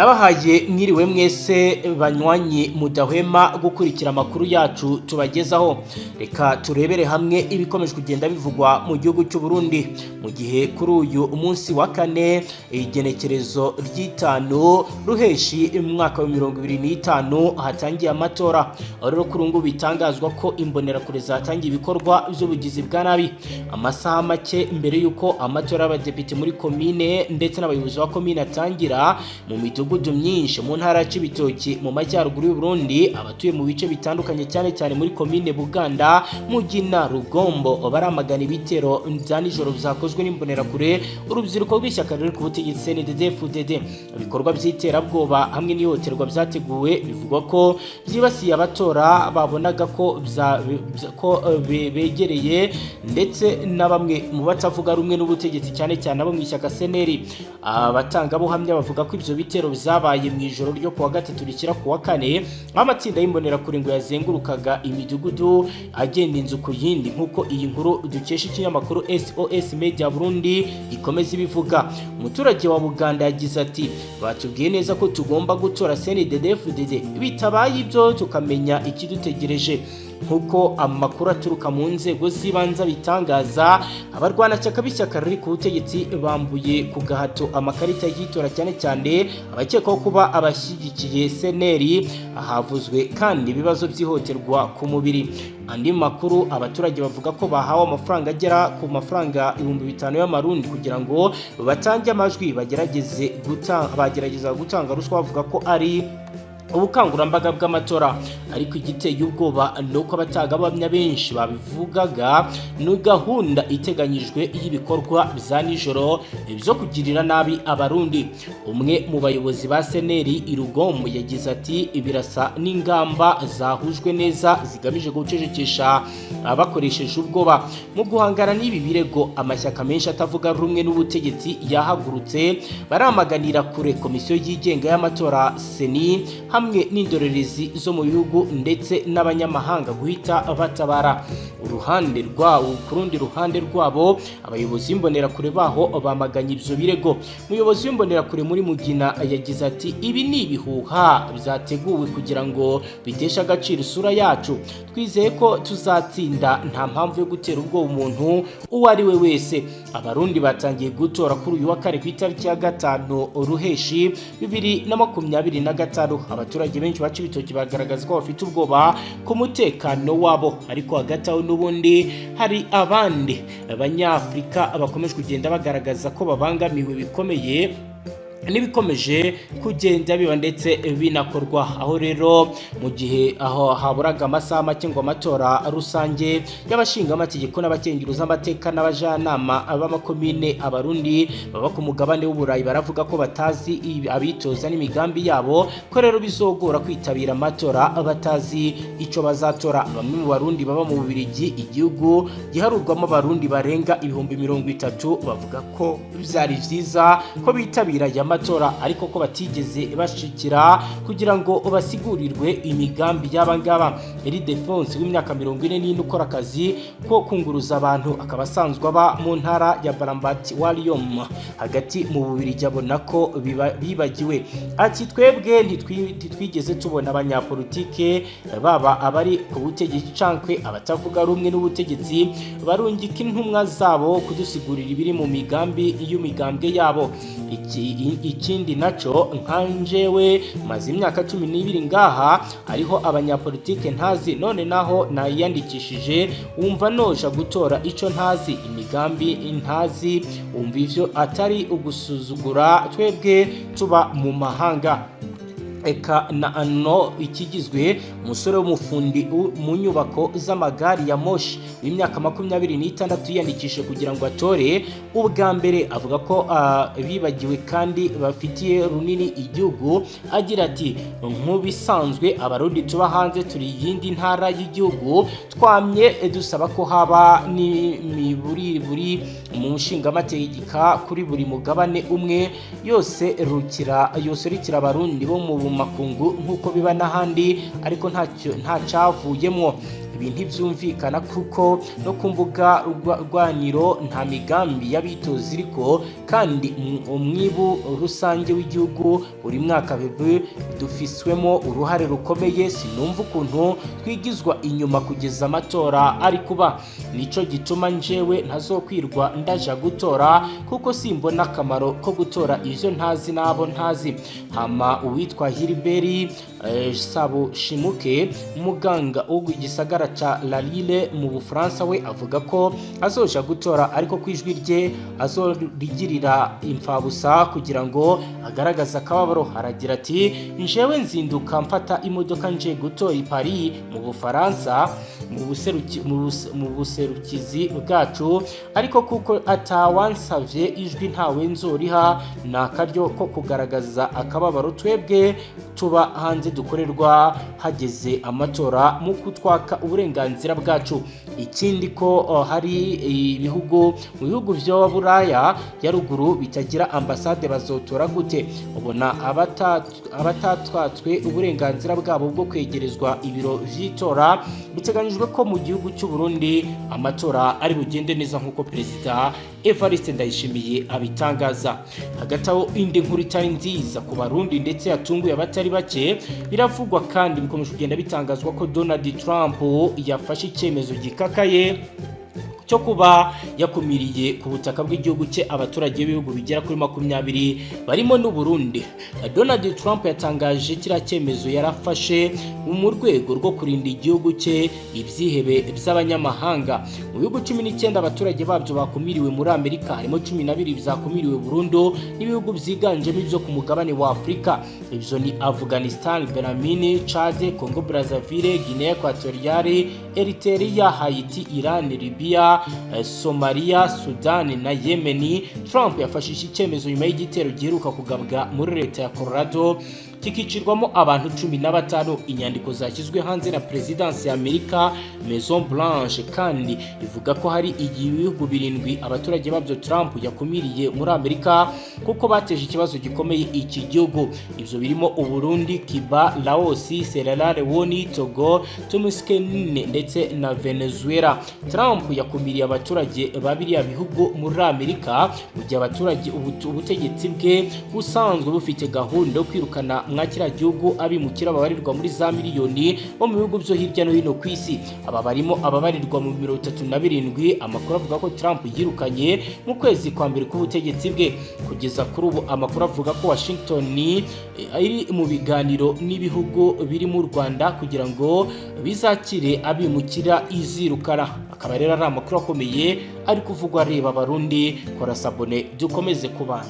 Ndabahaye mwiriwe mwese banywanyi mudahwema gukurikira amakuru yacu tubagezaho. Reka turebere hamwe ibikomeje kugenda bivugwa mu gihugu cy'u Burundi mu gihe kuri uyu umunsi wa kane igenekerezo ry'itanu ruheshi mwaka wa 2025 hatangiye amatora. Rero kuri ngo bitangazwa ko imbonerakure zatangiye ibikorwa by'ubugizi bwa nabi amasaha make mbere yuko amatora y'abadepite muri komine ndetse n'abayobozi ba komine atangira mu midugudu myinshi mu ntara y'Ibitoki mu majyaruguru y'u Burundi. Abatuye mu bice bitandukanye cyane muri komine Buganda, Mugina, Rugombo baramagana ibitero bya nijoro byakozwe n'imbonerakure urubyiruko rw'ishyaka riri ku butegetsi CNDD-FDD. Ibikorwa by'iterabwoba hamwe n'ihohoterwa byateguwe bivugwa ko byibasiye abatora babonaga ko begereye ndetse na bamwe mu batavuga rumwe n'ubutegetsi cyane abo mu ishyaka CNL. Abatanga buhamya bavuga ko ibyo bitero bizabaye mu ijoro ryo kuwa gatatu rikira kuwa kane, amatsinda y'imbonerakure ngo yazengurukaga imidugudu agenda inzu ku yindi nk'uko iyi nkuru dukesha ikinyamakuru SOS Media Burundi ikomeza ibivuga. Umuturage wa Buganda yagize ati batubwiye neza ko tugomba gutora CNDD-FDD, bitabaye ibyo tukamenya ikidutegereje. Nkuko amakuru aturuka mu nzego z'ibanze bitangaza, abarwanashyaka b'ishyaka riri ku butegetsi bambuye ku gahato amakarita y'itora cyane abakekwaho kuba abashyigikiye CNL. Havuzwe kandi ibibazo by'ihohoterwa ku mubiri. Andi makuru, abaturage bavuga ko bahawe amafaranga agera ku mafaranga 5,000 y'amarundi kugira ngo batange amajwi bagerageza gutanga ruswa, bavuga ko ari ubukangurambaga bw'amatora. Ariko igiteye ubwoba nuko abatagabamya benshi babivugaga no gahunda iteganyijwe y'ibikorwa bya nijoro byo kugirira nabi abarundi. Umwe mu bayobozi ba CNL Irugombo yagize ati birasa n'ingamba zahujwe neza zigamije gucecekesha abakoresheje ubwoba. Mu guhangana n'ibi birego, amashyaka menshi atavuga rumwe n'ubutegetsi yahagurutse baramaganira kure komisiyo yigenga y'amatora CENI hamwe n'indorerezi zo mu bihugu ndetse n'abanyamahanga guhita batabara. Ku rundi ruhande rwabo, abayobozi b'imbonerakure baho bamaganye ibyo birego. Umuyobozi w'imbonerakure muri Mugina yagize ati ibi ni ibihuha byateguwe kugira ngo biteshe agaciro isura yacu. Twizeye ko tuzatsinda, nta mpamvu yo gutera ubwoba umuntu uwo ari we wese. Abarundi batangiye gutora kuri uyu wa kane ku itariki ya 5 ruheshi 2025. Abaturage benshi baca ibitoki bagaragaza ko bafite ubwoba ku mutekano wabo, ariko hagati aho n'ubundi hari abandi abanyafrika bakomeje kugenda bagaragaza ko babangamiwe bikomeye n'ibikomeje kugenda biba ndetse binakorwa. Aho rero mu gihe aho haburaga amasaha make ngo amatora rusange y'abashinga amategeko n'abakenguruza amateka n'abajanama b'amakomine, abarundi baba ku mugabane w'Uburayi baravuga ko batazi abitoza n'imigambi yabo, ko rero bizogora kwitabira amatora batazi ico bazatora. Bamwe mu barundi baba mu Bubiligi, igihugu giharurwamo abarundi barenga 30,000, bavuga ko byari vyiza ko bitabira amatora ariko ko batigeze bashikira kugira ngo basigurirwe imigambi y'abangaba. Ildefonse w'imyaka 44 ukora akazi ko kunguruza abantu, akaba asanzwe aba mu ntara ya Barambati Walium hagati mu Bubiligi, abona ko bibagiwe. Ati twebwe ntitwigeze tubona abanyapolitike baba abari ku butegetsi cankwe abatavuga rumwe n'ubutegetsi barungika intumwa zabo kudusigurira ibiri mu migambi y'imigambwe yabo. Ikindi naco nkanjewe maze imyaka 12 ngaha, ariho abanyapolitike ntazi, none naho nayiyandikishije wumva noja gutora ico ntazi, imigambi ntazi, wumva ivyo atari ugusuzugura twebwe tuba mu mahanga. Eka na ano ikigizwe umusore w'umufundi mu nyubako z'amagari ya Moshi w'imyaka 26 yiyandikishije kugira ngo atore ubwa mbere. Avuga ko bibagiwe kandi bafitiye runini igihugu. Agira ati nk'ubisanzwe abarundi tuba hanze turi yindi ntara y'igihugu, twamye dusaba ko haba ni buri mu nshinga amategeko kuri buri mugabane umwe yose rukira abarundi bo mu makungu nk'uko biba n'ahandi, ariko nta cyavuyemo. ibi ntibyumvikana kuko no ku mbuga rwaniro nta migambi y'abitoza iriko kandi umwibu rusange w'igihugu buri mwaka dufiswemo uruhare rukomeye. Sinumva ukuntu twigizwa inyuma kugeza amatora ari kuba, nico gituma njewe ntazokwirwa ndaja gutora kuko simbona akamaro ko gutora ivyo ntazi nabo ntazi. Hama uwitwa Hilbert Sabushimuke umuganga w'igisagara ca Lille mu Bufaransa we avuga ko azoja gutora ariko kwijwi rye azorigirira imfabusa kugira ngo agaragaza akababaro. Haragira ati njewe nzinduka mfata imodoka nje gutora i Paris mu Bufaransa mu buserukizi bwacu, ariko kuko atawansavye ijwi ntawe nzoriha nakaryo ko kugaragaza akababaro twebwe tuba hanze dukorerwa hageze amatora mu kutwaka uburenganzira bwacu. Ikindi ko hari mu bihugu vyo Buraya ya ruguru bitagira ambasade bazotora gute? Ubona abatatwatswe uburenganzira bwabo bwo kwegerezwa ibiro vy'itora. Biteganyijwe ko mu gihugu cy'u Burundi amatora ari bugende neza nk'uko Perezida Evariste Ndayishimiye abitangaza. Hagati aho indi nkuru itari nziza ku Barundi ndetse yatunguye abatari bake, biravugwa kandi bikomeje kugenda bitangazwa ko Donald Trump yafashe icyemezo gikakaye cyo kuba yakumiriye ku butaka bw'igihugu cye abaturage b'ibihugu bigera kuri 20 barimo n'u Burundi. Donald Trump yatangaje kiriya cyemezo yarafashe mu rwego rwo kurinda igihugu cye ibyihebe by'abanyamahanga. Mu bihugu 19 abaturage babyo bakumiriwe muri Amerika, harimo 12 bizakumiriwe burundu n'ibihugu byiganjemo ibyo ku mugabane wa Afrika. Ibyo ni Afghanistan, Benin, Chad, Congo Brazzaville, Guinea Equatoriale, Eritrea, Haiti, Iran, Libya, Somalia, Sudan na Yemeni. Trump yafashije icyemezo nyuma y'igitero giheruka kugabwa muri leta ya Colorado kikicirwamo abantu 15. Inyandiko zashyizwe hanze na Presidence ya Amerika Maison Blanche kandi ivuga ko hari ibihugu 7 abaturage babyo Trump yakumiriye muri Amerika kuko bateje ikibazo gikomeye iki gihugu. Ibyo birimo u Burundi, Cuba, Laos, Sierra Leone, Togo, Tunisia ndetse na Venezuela. Trump yakumiriye abaturage babiriya bihugu muri Amerika mu gihe abaturage ubutegetsi bwe busanzwe bufite gahunda yo kwirukana mwakira gihugu abimukira babarirwa muri za miliyoni bo mu bihugu byo hirya no hino ku isi. Aba barimo ababarirwa mu 37. Amakuru avuga ko Trump yirukanye mu kwezi kwa mbere k'ubutegetsi bwe. Kugeza kuri ubu amakuru avuga ko Washington iri mu biganiro n'ibihugu biri mu Rwanda kugira ngo bizakire abimukira izirukana. Akaba rero ari amakuru akomeye ari kuvugwa reba Barundi. Kora sabone dukomeze kubana.